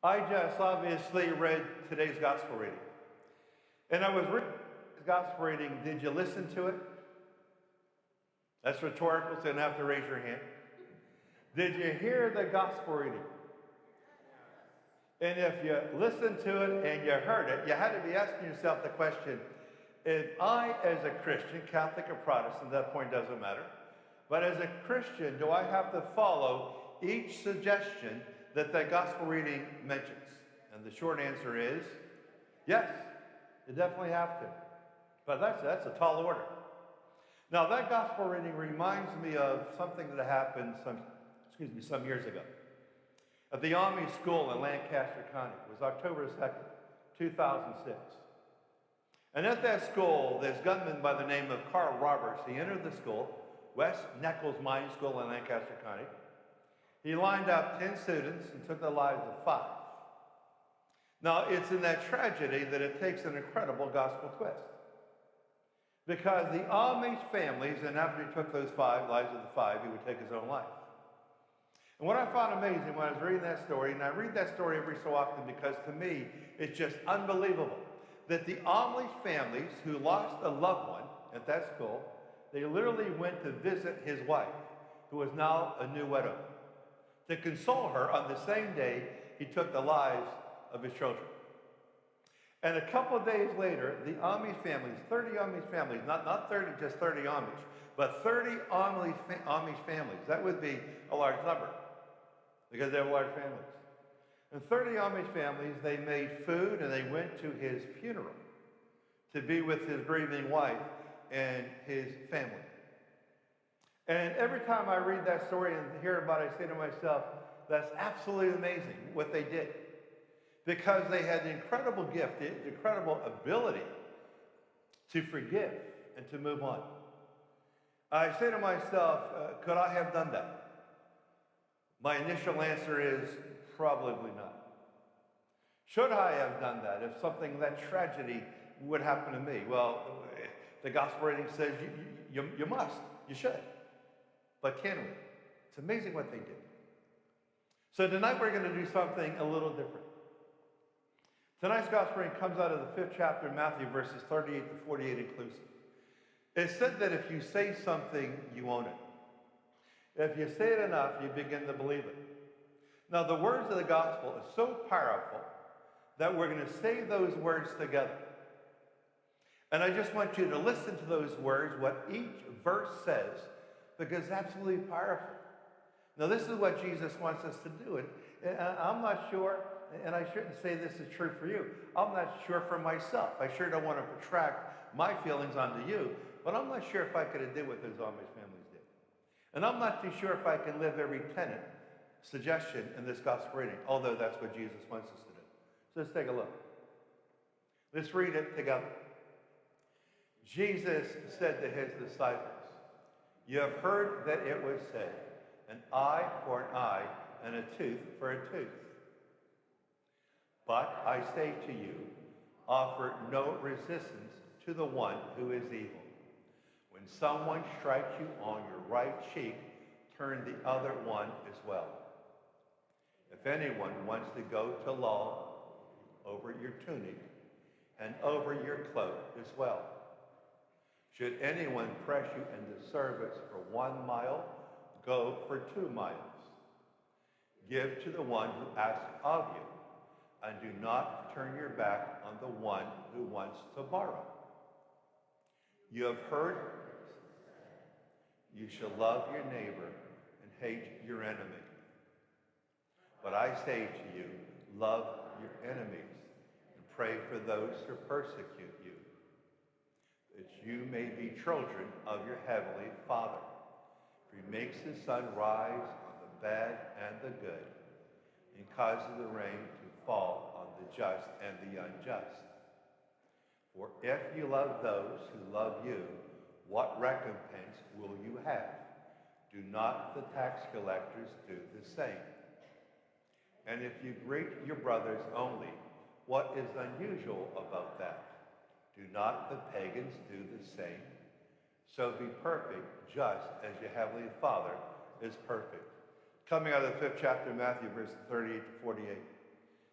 I just obviously read today's gospel reading. And I was reading today's gospel reading. Did you listen to it? That's rhetorical, so you don't have to raise your hand. Did you hear the gospel reading? And if you listened to it and you heard it, you had to be asking yourself the question, if I, as a Christian, Catholic or Protestant, that point doesn't matter, but as a Christian, do I have to follow each suggestion that that gospel reading mentions? And the short answer is, yes, you definitely have to. But that's a tall order. Now, that gospel reading reminds me of something that happened some years ago. At the Army School in Lancaster County. It was October 2nd, 2006. And at that school, this gunman by the name of Carl Roberts, he entered the school, West Nichols Mine School in Lancaster County. He lined up 10 students and took the lives of 5. Now, it's in that tragedy that it takes an incredible gospel twist. Because the Amish families, and after he took those 5 lives of the 5, he would take his own life. And what I found amazing when I was reading that story, and I read that story every so often because to me, it's just unbelievable, that the Amish families who lost a loved one at that school, they literally went to visit his wife, who was now a new widow, to console her on the same day he took the lives of his children. And a couple of days later, the Amish families, 30 Amish families, not 30, just 30 Amish, but 30 Amish families, that would be a large number, because they have large families. And 30 Amish families, they made food and they went to his funeral to be with his grieving wife and his family. And every time I read that story and hear about it, I say to myself, that's absolutely amazing what they did. Because they had the incredible gift, the incredible ability to forgive and to move on. I say to myself, could I have done that? My initial answer is probably not. Should I have done that if something, that tragedy would happen to me? Well, the gospel reading says you must, you should. But can we? It's amazing what they did. So tonight we're going to do something a little different. Tonight's gospel reading comes out of the 5th chapter of Matthew, verses 38 to 48 inclusive. It's said that if you say something, you own it. If you say it enough, you begin to believe it. Now, the words of the gospel are so powerful that we're going to say those words together. And I just want you to listen to those words, what each verse says, because it's absolutely powerful. Now, this is what Jesus wants us to do. And I'm not sure, and I shouldn't say this is true for you. I'm not sure for myself. I sure don't want to protract my feelings onto you, but I'm not sure if I could have did what those Amish families did. And I'm not too sure if I can live every tenet, suggestion in this gospel reading, although that's what Jesus wants us to do. So let's take a look. Let's read it together. Jesus said to his disciples, "You have heard that it was said, an eye for an eye and a tooth for a tooth. But I say to you, offer no resistance to the one who is evil. When someone strikes you on your right cheek, turn the other one as well. If anyone wants to go to law over your tunic and over your cloak as well. Should anyone press you into service for 1 mile, go for 2 miles. Give to the one who asks of you, and do not turn your back on the one who wants to borrow. You have heard, you shall love your neighbor and hate your enemy. But I say to you, love your enemies and pray for those who persecute you, that you may be children of your heavenly Father. For he makes his sun rise on the bad and the good, and causes the rain to fall on the just and the unjust. For if you love those who love you, what recompense will you have? Do not the tax collectors do the same? And if you greet your brothers only, what is unusual about that? Do not the pagans do the same? So be perfect, just as your heavenly Father is perfect." Coming out of the 5th chapter of Matthew, verses 38 to 48.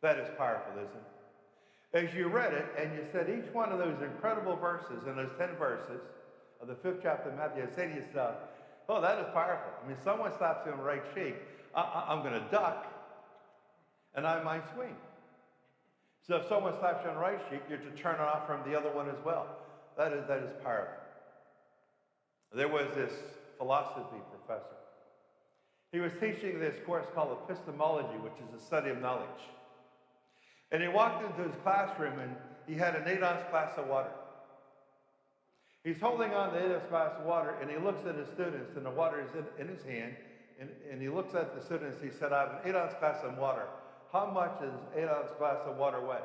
That is powerful, isn't it? As you read it and you said each one of those incredible verses in those 10 verses of the 5th chapter of Matthew, you say to yourself, oh, that is powerful. I mean, someone slaps you on the right cheek, I'm going to duck, and I might swing. So if someone slaps you on the right cheek, you're to turn off from the other one as well. That is powerful. There was this philosophy professor. He was teaching this course called epistemology, which is the study of knowledge. And he walked into his classroom and he had an 8-ounce glass of water. He's holding on to the 8-ounce glass of water and he looks at his students and the water is in his hand. And he looks at the students, he said, I have an 8-ounce glass of water. How much does an 8-ounce glass of water weigh?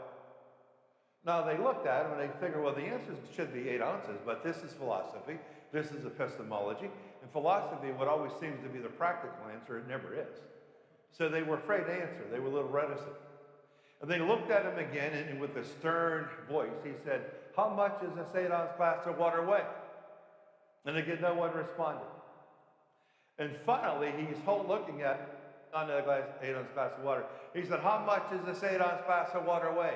Now they looked at him and they figured, well, the answer should be 8 ounces, but this is philosophy, this is epistemology. In philosophy, what always seems to be the practical answer, it never is. So they were afraid to answer. They were a little reticent. And they looked at him again, and with a stern voice, he said, how much does this 8-ounce glass of water weigh? And again, no one responded. And finally, he's looking at another 8-ounce glass of water. He said, how much does this 8-ounce glass of water weigh?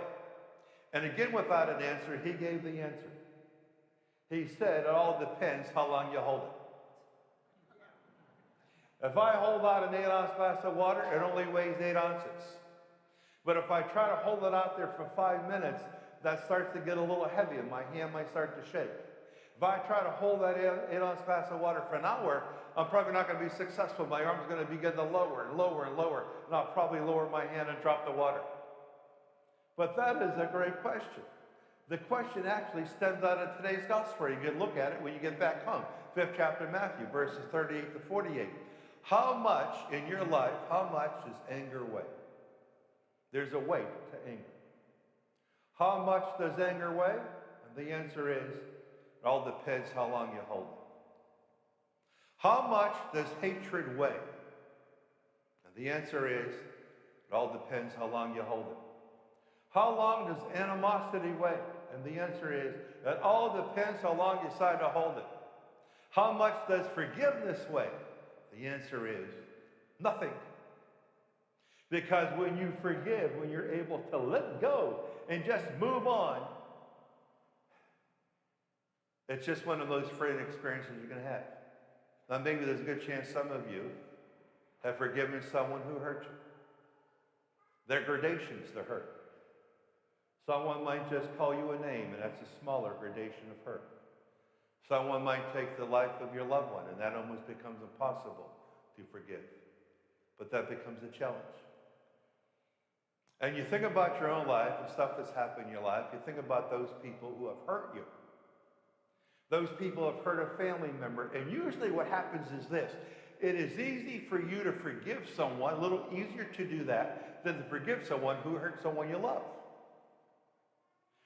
And again, without an answer, he gave the answer. He said, it all depends how long you hold it. If I hold out an 8-ounce glass of water, it only weighs 8 ounces. But if I try to hold it out there for 5 minutes, that starts to get a little heavy and my hand might start to shake. If I try to hold that 8-ounce glass of water for an hour, I'm probably not going to be successful. My arm's going to be getting lower and lower and lower, and I'll probably lower my hand and drop the water. But that is a great question. The question actually stems out of today's gospel. You can look at it when you get back home. 5th chapter of Matthew, verses 38 to 48. How much in your life, how much does anger weigh? There's a weight to anger. How much does anger weigh? And the answer is, it all depends how long you hold it. How much does hatred weigh? And the answer is, it all depends how long you hold it. How long does animosity weigh? And the answer is, it all depends how long you decide to hold it. How much does forgiveness weigh? The answer is, nothing. Because when you forgive, when you're able to let go and just move on, it's just one of those freeing experiences you're going to have. Now, maybe there's a good chance some of you have forgiven someone who hurt you. There are gradations to hurt. Someone might just call you a name, and that's a smaller gradation of hurt. Someone might take the life of your loved one, and that almost becomes impossible to forgive. But that becomes a challenge. And you think about your own life and stuff that's happened in your life. You think about those people who have hurt you. Those people have hurt a family member. And usually what happens is this. It is easy for you to forgive someone, a little easier to do that than to forgive someone who hurt someone you love.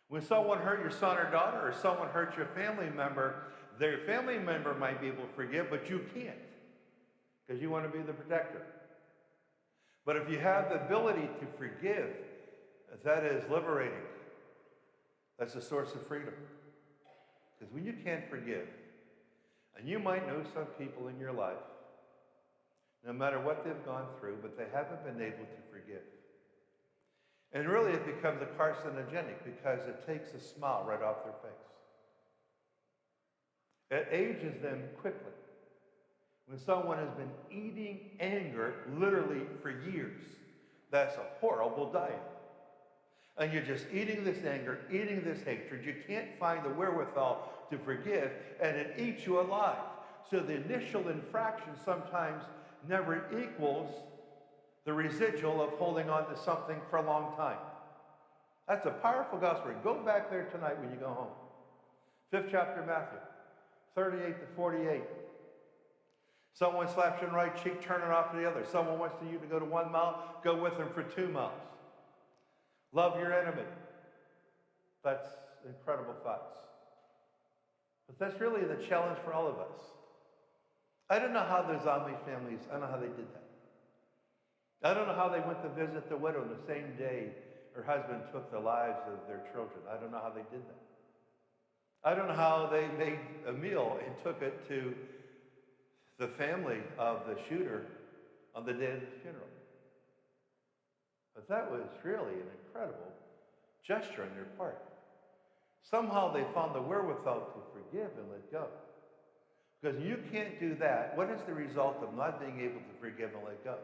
When someone hurt your son or daughter, or someone hurt your family member, their family member might be able to forgive, but you can't, because you want to be the protector. But if you have the ability to forgive, that is liberating. That's a source of freedom. Because when you can't forgive, and you might know some people in your life, no matter what they've gone through, but they haven't been able to forgive. And really it becomes a carcinogenic because it takes a smile right off their face. It ages them quickly. When someone has been eating anger literally for years, that's a horrible diet. And you're just eating this anger, eating this hatred. You can't find the wherewithal to forgive, and it eats you alive. So the initial infraction sometimes never equals the residual of holding on to something for a long time. That's a powerful gospel. Go back there tonight when you go home. 5th chapter of Matthew, 38 to 48. Someone slaps you in the right cheek, turn it off to the other. Someone wants you to go to 1 mile, go with them for 2 miles. Love your enemy. That's incredible thoughts. But that's really the challenge for all of us. I don't know how those Amish families, I don't know how they did that. I don't know how they went to visit the widow the same day her husband took the lives of their children. I don't know how they did that. I don't know how they made a meal and took it to the family of the shooter on the day of the funeral. But that was really an incredible gesture on their part. Somehow they found the wherewithal to forgive and let go. Because you can't do that. What is the result of not being able to forgive and let go?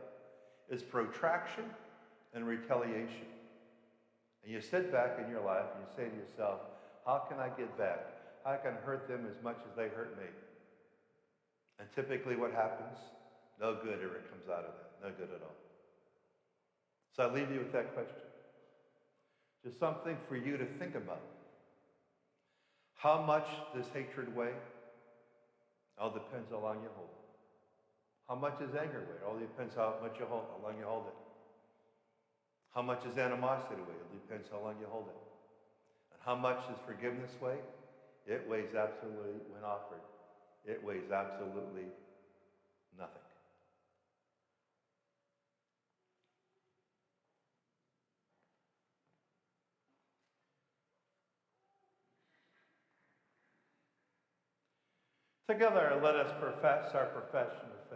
It's protraction and retaliation. And you sit back in your life and you say to yourself, how can I get back? How can I hurt them as much as they hurt me? And typically what happens? No good ever comes out of that. No good at all. So I leave you with that question. Just something for you to think about. How much does hatred weigh? All depends how long you hold it. How much does anger weigh? All depends how long you hold it. How much does animosity weigh? It depends how long you hold it. And how much does forgiveness weigh? It weighs absolutely, when offered, it weighs absolutely nothing. Together, let us profess our profession of faith.